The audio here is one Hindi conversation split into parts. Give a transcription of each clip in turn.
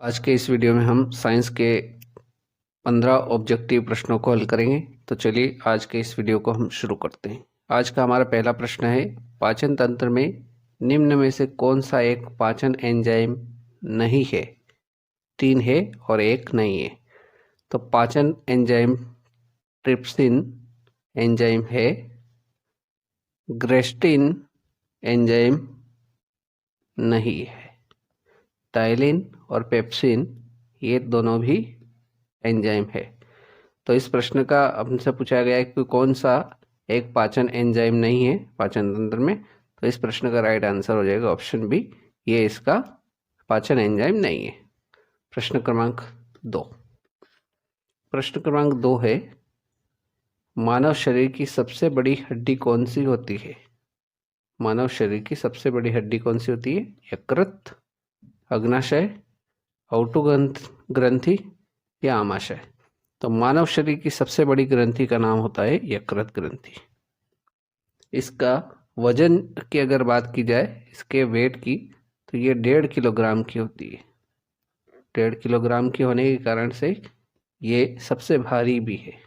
आज के इस वीडियो में हम साइंस के 15 ऑब्जेक्टिव प्रश्नों को हल करेंगे। तो चलिए आज के इस वीडियो को हम शुरू करते हैं। आज का हमारा पहला प्रश्न है, पाचन तंत्र में निम्न में से कौन सा एक पाचन एंजाइम नहीं है? 3 है और 1 नहीं है। तो पाचन एंजाइम ट्रिप्सिन एंजाइम है, ग्रेस्टिन एंजाइम नहीं है, टाइलिन और पेप्सिन ये दोनों भी एंजाइम है। तो इस प्रश्न का हमसे पूछा गया है कि कौन सा एक पाचन एंजाइम नहीं है पाचन तंत्र में। तो इस प्रश्न का राइट आंसर हो जाएगा ऑप्शन बी, ये इसका पाचन एंजाइम नहीं है। प्रश्न क्रमांक 2। प्रश्न क्रमांक 2 है, मानव शरीर की सबसे बड़ी हड्डी कौन सी होती है? मानव शरीर की सबसे बड़ी हड्डी कौन सी होती है? यकृत, अग्नाशय, औटो ग्रंथि या आमाशय? तो मानव शरीर की सबसे बड़ी ग्रंथि का नाम होता है यकृत ग्रंथि। इसका वजन की अगर बात की जाए, इसके वेट की, तो ये 1.5 किलोग्राम की होती है। 1.5 किलोग्राम की होने के कारण से ये सबसे भारी भी है।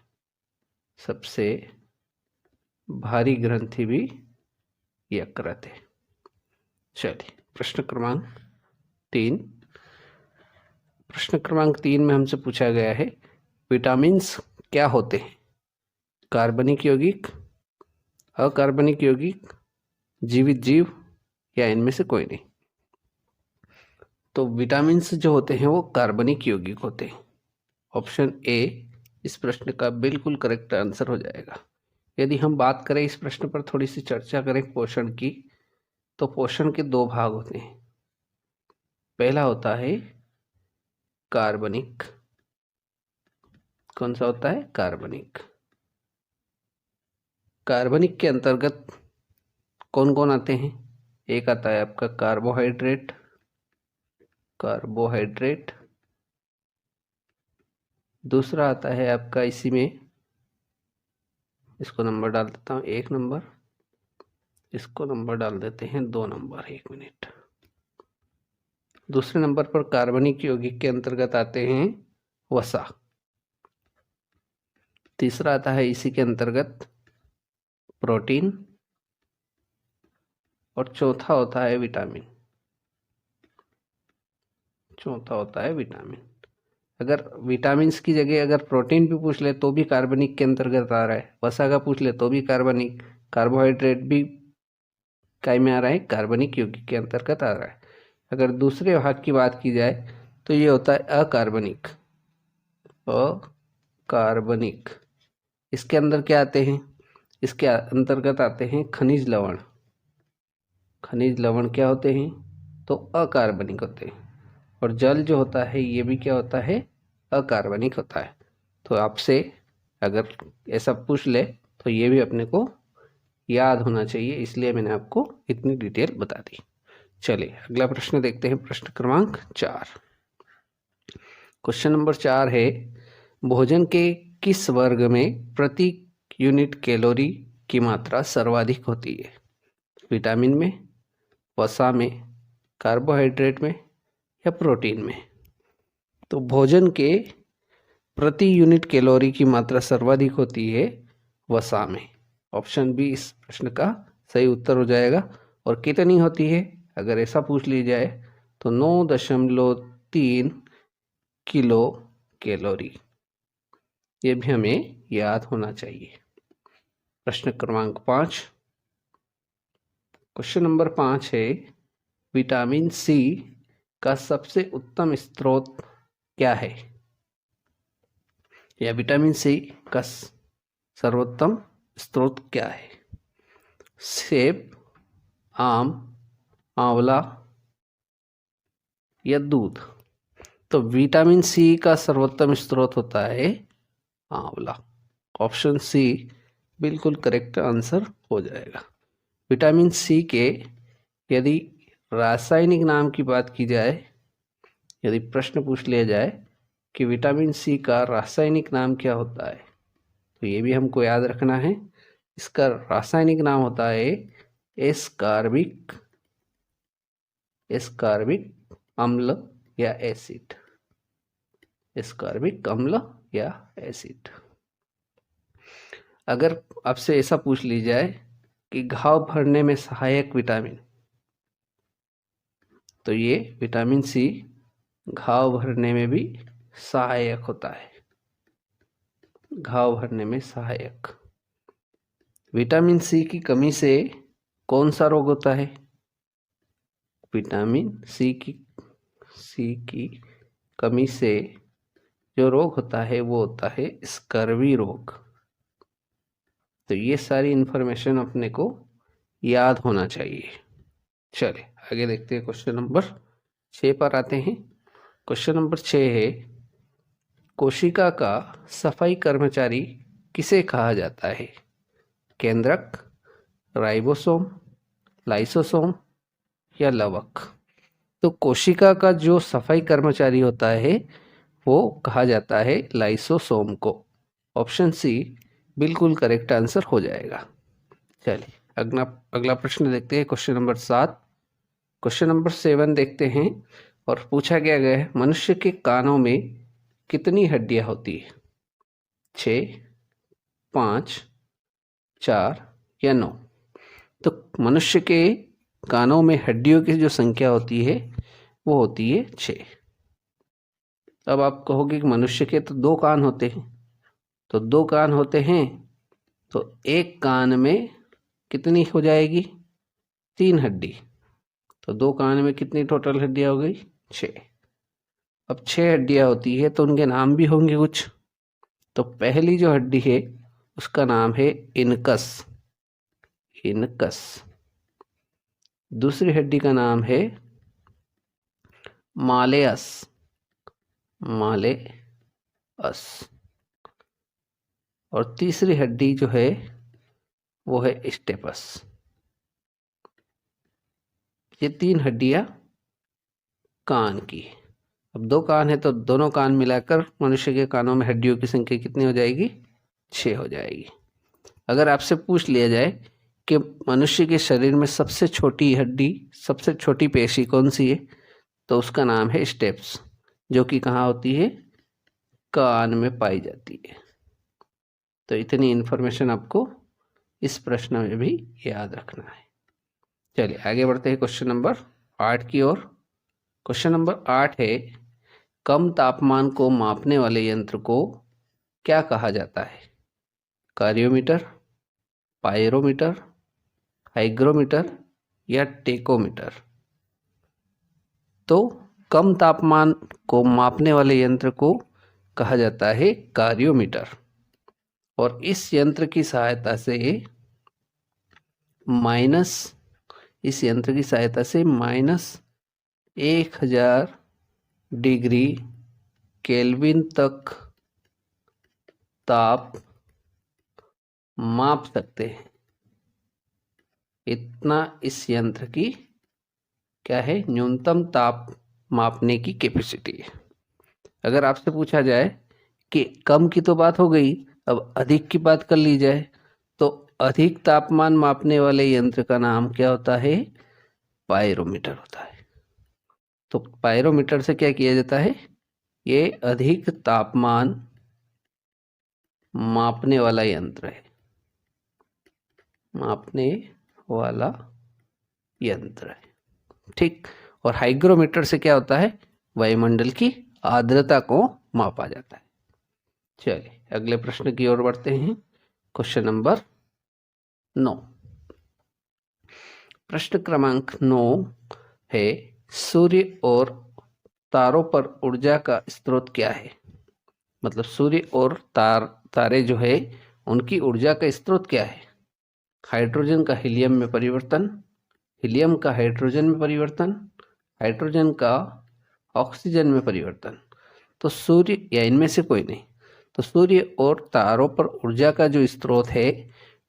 सबसे भारी ग्रंथि भी यकृत है। चलिए प्रश्न क्रमांक 3। प्रश्न क्रमांक 3 में हमसे पूछा गया है, विटामिन्स क्या होते हैं? कार्बनिक यौगिक, अकार्बनिक यौगिक, जीवित जीव या इनमें से कोई नहीं? तो विटामिन्स जो होते हैं वो कार्बनिक यौगिक होते हैं। ऑप्शन ए इस प्रश्न का बिल्कुल करेक्ट आंसर हो जाएगा। यदि हम बात करें इस प्रश्न पर, थोड़ी सी चर्चा करें पोषण की, तो पोषण के 2 भाग होते हैं। पहला होता है कार्बनिक। कौन सा होता है? कार्बनिक। कार्बनिक के अंतर्गत कौन कौन आते हैं? एक आता है आपका कार्बोहाइड्रेट। कार्बोहाइड्रेट। दूसरा आता है आपका, इसी में इसको नंबर डाल देता हूँ 1 नंबर, इसको नंबर डाल देते हैं 2 नंबर, 1 मिनट। दूसरे नंबर पर कार्बनिक यौगिक के अंतर्गत आते हैं वसा। तीसरा आता है इसी के अंतर्गत प्रोटीन, और चौथा होता है विटामिन। चौथा होता है विटामिन। अगर विटामिन्स की जगह अगर प्रोटीन भी पूछ ले तो भी कार्बनिक के अंतर्गत आ रहा है, वसा का पूछ ले तो भी कार्बनिक, कार्बोहाइड्रेट भी काय में आ रहा है? कार्बनिक यौगिक के अंतर्गत आ रहा है। अगर दूसरे भाग की बात की जाए तो ये होता है अकार्बनिक। अकार्बनिक इसके अंदर क्या आते हैं? इसके अंतर्गत आते हैं खनिज लवण। खनिज लवण क्या होते हैं? तो अकार्बनिक होते हैं। और जल जो होता है ये भी क्या होता है? अकार्बनिक होता है। तो आपसे अगर ऐसा पूछ ले तो ये भी अपने को याद होना चाहिए, इसलिए मैंने आपको इतनी डिटेल बता दी। चलिए अगला प्रश्न देखते हैं। प्रश्न क्रमांक 4। क्वेश्चन नंबर 4 है, भोजन के किस वर्ग में प्रति यूनिट कैलोरी की मात्रा सर्वाधिक होती है? विटामिन में, वसा में, कार्बोहाइड्रेट में या प्रोटीन में? तो भोजन के प्रति यूनिट कैलोरी की मात्रा सर्वाधिक होती है वसा में। ऑप्शन बी इस प्रश्न का सही उत्तर हो जाएगा। और कितनी होती है अगर ऐसा पूछ ली जाए तो 9.3 किलो कैलोरी। ये भी हमें याद होना चाहिए। प्रश्न क्रमांक 5। क्वेश्चन नंबर 5 है, विटामिन सी का सबसे उत्तम स्रोत क्या है? या विटामिन सी का सर्वोत्तम स्रोत क्या है? सेब, आम, आंवला या दूध? तो विटामिन सी का सर्वोत्तम स्रोत होता है आंवला। ऑप्शन सी बिल्कुल करेक्ट आंसर हो जाएगा। विटामिन सी के यदि रासायनिक नाम की बात की जाए, यदि प्रश्न पूछ लिया जाए कि विटामिन सी का रासायनिक नाम क्या होता है, तो ये भी हमको याद रखना है। इसका रासायनिक नाम होता है एस्कार्बिक अम्ल या एसिड। एस्कॉर्बिक अम्ल या एसिड। अगर आपसे ऐसा पूछ ली जाए कि घाव भरने में सहायक विटामिन, तो ये विटामिन सी घाव भरने में भी सहायक होता है। घाव भरने में सहायक। विटामिन सी की कमी से कौन सा रोग होता है? विटामिन सी की कमी से जो रोग होता है वो होता है स्कर्वी रोग। तो ये सारी इंफॉर्मेशन अपने को याद होना चाहिए। चलिए आगे देखते हैं, क्वेश्चन नंबर 6 पर आते हैं। क्वेश्चन नंबर 6 है, कोशिका का सफाई कर्मचारी किसे कहा जाता है? केंद्रक, राइबोसोम, लाइसोसोम या लवक? तो कोशिका का जो सफाई कर्मचारी होता है वो कहा जाता है लाइसोसोम को। ऑप्शन सी बिल्कुल करेक्ट आंसर हो जाएगा। चलिए अगला प्रश्न देखते हैं, क्वेश्चन नंबर 7। क्वेश्चन नंबर 7 देखते हैं और पूछा गया है, मनुष्य के कानों में कितनी हड्डियां होती है? 6, 5, 4 या 9? तो मनुष्य के कानों में हड्डियों की जो संख्या होती है वो होती है 6। अब आप कहोगे कि मनुष्य के तो 2 कान होते हैं, तो 2 कान होते हैं तो एक कान में कितनी हो जाएगी? 3 हड्डी। तो 2 कान में कितनी टोटल हड्डियां हो गई? 6। अब 6 हड्डियां होती है तो उनके नाम भी होंगे कुछ। तो पहली जो हड्डी है उसका नाम है इनकस। इनकस। दूसरी हड्डी का नाम है मालेअस। मालेअस। और तीसरी हड्डी जो है वो है स्टेपस। ये 3 हड्डियां कान की। अब 2 कान है तो दोनों कान मिलाकर मनुष्य के कानों में हड्डियों की संख्या कितनी हो जाएगी? 6 हो जाएगी। अगर आपसे पूछ लिया जाए कि मनुष्य के शरीर में सबसे छोटी हड्डी, सबसे छोटी पेशी कौन सी है, तो उसका नाम है स्टेप्स, जो कि कहाँ होती है? कान में पाई जाती है। तो इतनी इंफॉर्मेशन आपको इस प्रश्न में भी याद रखना है। चलिए आगे बढ़ते हैं क्वेश्चन नंबर 8 की ओर। क्वेश्चन नंबर 8 है, कम तापमान को मापने वाले यंत्र को क्या कहा जाता है? कारियोमीटर, पायरोमीटर, हाइग्रोमीटर या टेकोमीटर? तो कम तापमान को मापने वाले यंत्र को कहा जाता है कारियोमीटर। और इस यंत्र की सहायता से -1000 डिग्री केल्विन तक ताप माप सकते हैं। इतना इस यंत्र की क्या है? न्यूनतम ताप मापने की कैपेसिटी है। अगर आपसे पूछा जाए कि कम की तो बात हो गई, अब अधिक की बात कर ली जाए, तो अधिक तापमान मापने वाले यंत्र का नाम क्या होता है? पायरोमीटर होता है। तो पायरोमीटर से क्या किया जाता है? ये अधिक तापमान मापने वाला यंत्र है। मापने वाला यंत्र है, ठीक। और हाइग्रोमीटर से क्या होता है? वायुमंडल की आर्द्रता को मापा जाता है। चलिए अगले प्रश्न की ओर बढ़ते हैं। Question number 9। प्रश्न क्रमांक 9 है, सूर्य और तारों पर ऊर्जा का स्रोत क्या है? मतलब सूर्य और तारे जो है उनकी ऊर्जा का स्रोत क्या है? हाइड्रोजन का हीलियम में परिवर्तन, हीलियम का हाइड्रोजन में परिवर्तन, हाइड्रोजन का ऑक्सीजन में परिवर्तन। तो सूर्य या इनमें से कोई नहीं। तो सूर्य और तारों पर ऊर्जा का जो स्रोत है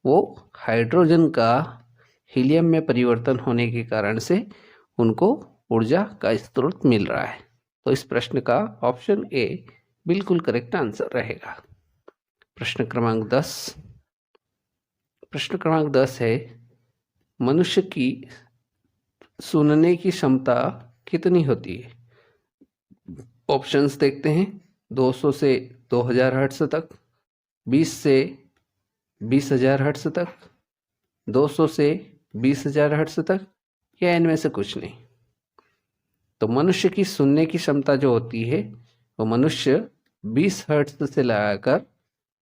वो हाइड्रोजन का हीलियम में परिवर्तन होने के कारण से उनको ऊर्जा का स्रोत मिल रहा है। तो इस प्रश्न का ऑप्शन ए बिल्कुल करेक्ट आंसर रहेगा। प्रश्न क्रमांक 10। प्रश्न क्रमांक 10 है, मनुष्य की सुनने की क्षमता कितनी होती है? ऑप्शंस देखते हैं। 200 से 2000 हर्ट्ज तक, 20 से 20,000 हर्ट्ज तक, 200 से 20,000 हर्ट्ज तक, या इनमें से कुछ नहीं। तो मनुष्य की सुनने की क्षमता जो होती है वो मनुष्य 20 हर्ट्ज से लगाकर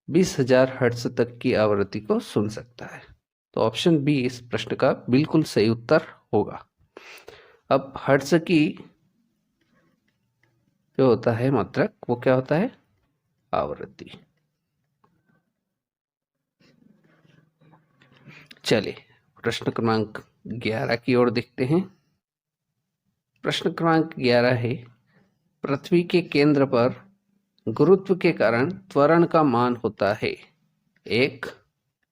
20,000 हर्ट्ज तक की आवृत्ति को सुन सकता है। तो ऑप्शन बी इस प्रश्न का बिल्कुल सही उत्तर होगा। अब हर्ट्ज की जो होता है मात्रक वो क्या होता है? आवृत्ति। चलिए प्रश्न क्रमांक 11 की ओर देखते हैं। प्रश्न क्रमांक 11 है, पृथ्वी के केंद्र पर गुरुत्व के कारण त्वरण का मान होता है 1,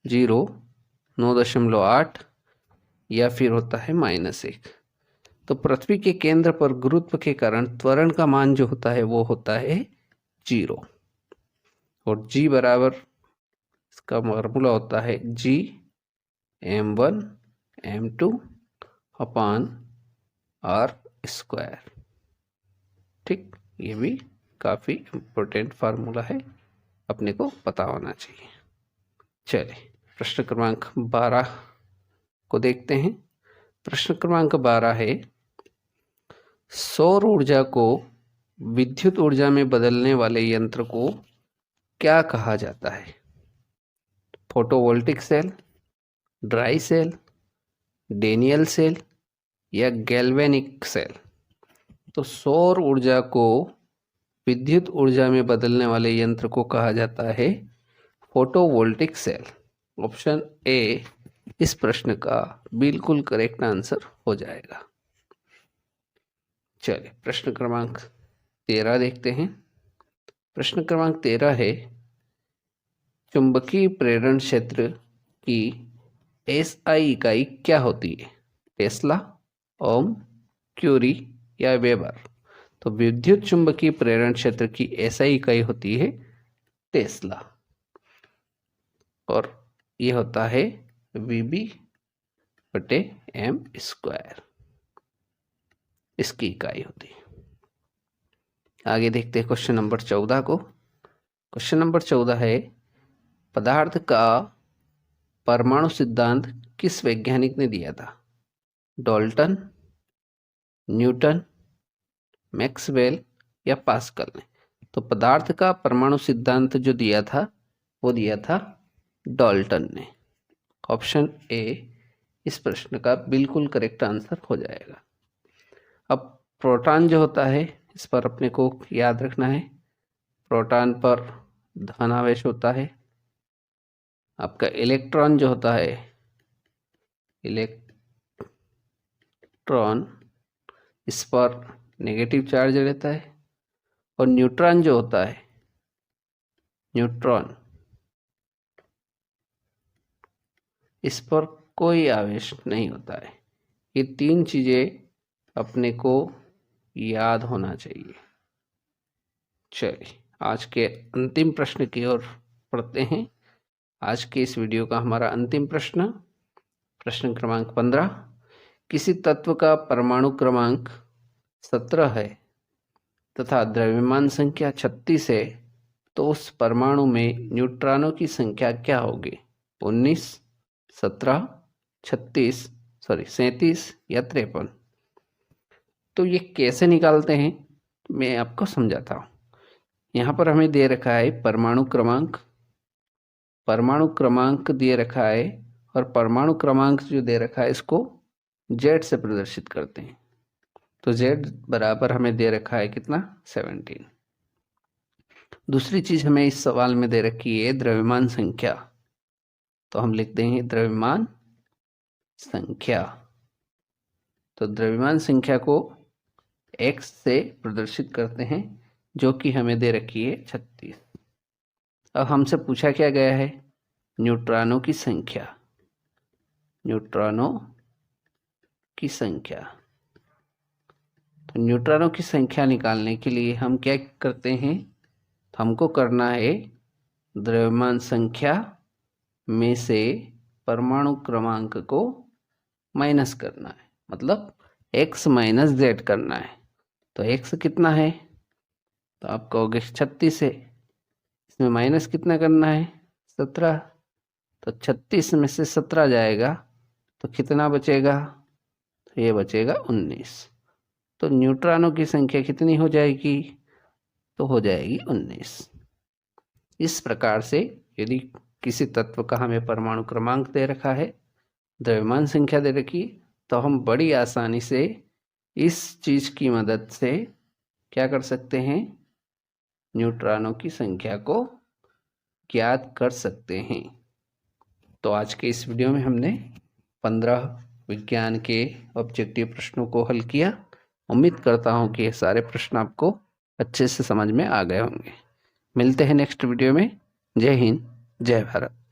0, 9.8 या फिर होता है -1। तो पृथ्वी के केंद्र पर गुरुत्व के कारण त्वरण का मान जो होता है वो होता है 0, और g बराबर इसका फॉर्मूला होता है g m1 m2 अपान r स्क्वायर। ठीक, ये भी काफ़ी इम्पोर्टेंट फार्मूला है, अपने को पता होना चाहिए। चलिए प्रश्न क्रमांक 12 को देखते हैं। प्रश्न क्रमांक 12 है, सौर ऊर्जा को विद्युत ऊर्जा में बदलने वाले यंत्र को क्या कहा जाता है? Photovoltaic cell, dry cell, Daniell cell या गैल्वेनिक सेल? तो सौर ऊर्जा को विद्युत ऊर्जा में बदलने वाले यंत्र को कहा जाता है फोटोवोल्टिक सेल। ऑप्शन ए इस प्रश्न का बिल्कुल करेक्ट आंसर हो जाएगा। चलिए प्रश्न क्रमांक 13 देखते हैं। प्रश्न क्रमांक 13 है, चुंबकीय प्रेरण क्षेत्र की एसआई इकाई क्या होती है? टेस्ला, ओम, क्यूरी या वेबर? तो विद्युत चुंबकीय प्रेरण क्षेत्र की एसआई इकाई होती है टेस्ला, और ये होता है VB/m², इसकी इकाई होती है। आगे देखते हैं क्वेश्चन नंबर 14 को। क्वेश्चन नंबर 14 है, पदार्थ का परमाणु सिद्धांत किस वैज्ञानिक ने दिया था? डाल्टन, न्यूटन, मैक्सवेल या पास्कल ने? तो पदार्थ का परमाणु सिद्धांत जो दिया था वो दिया था डाल्टन ने। ऑप्शन ए इस प्रश्न का बिल्कुल करेक्ट आंसर हो जाएगा। अब प्रोटॉन जो होता है इस पर अपने को याद रखना है, प्रोटॉन पर धनावेश होता है। आपका इलेक्ट्रॉन जो होता है, इलेक्ट्रॉन इस पर नेगेटिव चार्ज रहता है, और न्यूट्रॉन जो होता है, न्यूट्रॉन इस पर कोई आवेश नहीं होता है। ये तीन चीजें अपने को याद होना चाहिए। चलिए आज के अंतिम प्रश्न की ओर पढ़ते हैं। आज के इस वीडियो का हमारा अंतिम प्रश्न, प्रश्न क्रमांक 15, किसी तत्व का परमाणु क्रमांक 17 है तथा द्रव्यमान संख्या 36 है, तो उस परमाणु में न्यूट्रॉनों की संख्या क्या होगी? 19, 17, 37 या 53? तो ये कैसे निकालते हैं मैं आपको समझाता हूँ। यहाँ पर हमें दे रखा है परमाणु क्रमांक दे रखा है, और परमाणु क्रमांक जो दे रखा है इसको Z से प्रदर्शित करते हैं। तो Z बराबर हमें दे रखा है कितना? 17। दूसरी चीज हमें इस सवाल में दे रखी है द्रव्यमान संख्या, तो हम लिख देंगे द्रव्यमान संख्या। तो द्रव्यमान संख्या को x से प्रदर्शित करते हैं, जो कि हमें दे रखी है 36। अब हमसे पूछा क्या गया है? न्यूट्रॉनों की संख्या। तो न्यूट्रॉनों की संख्या निकालने के लिए हम क्या करते हैं? तो हमको करना है द्रव्यमान संख्या में से परमाणु क्रमांक को माइनस करना है, मतलब x - z करना है। तो x कितना है? तो आप कहोगे 36 है, इसमें माइनस कितना करना है 17, तो 36 में से 17 जाएगा तो कितना बचेगा, तो ये बचेगा 19। तो न्यूट्रॉनों की संख्या कितनी हो जाएगी, तो हो जाएगी 19। इस प्रकार से यदि किसी तत्व का हमें परमाणु क्रमांक दे रखा है, द्रव्यमान संख्या दे रखी, तो हम बड़ी आसानी से इस चीज की मदद से क्या कर सकते हैं, न्यूट्रॉनों की संख्या को ज्ञात कर सकते हैं। तो आज के इस वीडियो में हमने 15 विज्ञान के ऑब्जेक्टिव प्रश्नों को हल किया। उम्मीद करता हूं कि ये सारे प्रश्न आपको अच्छे से समझ में आ गए होंगे। मिलते हैं नेक्स्ट वीडियो में। जय हिंद, जय भारत।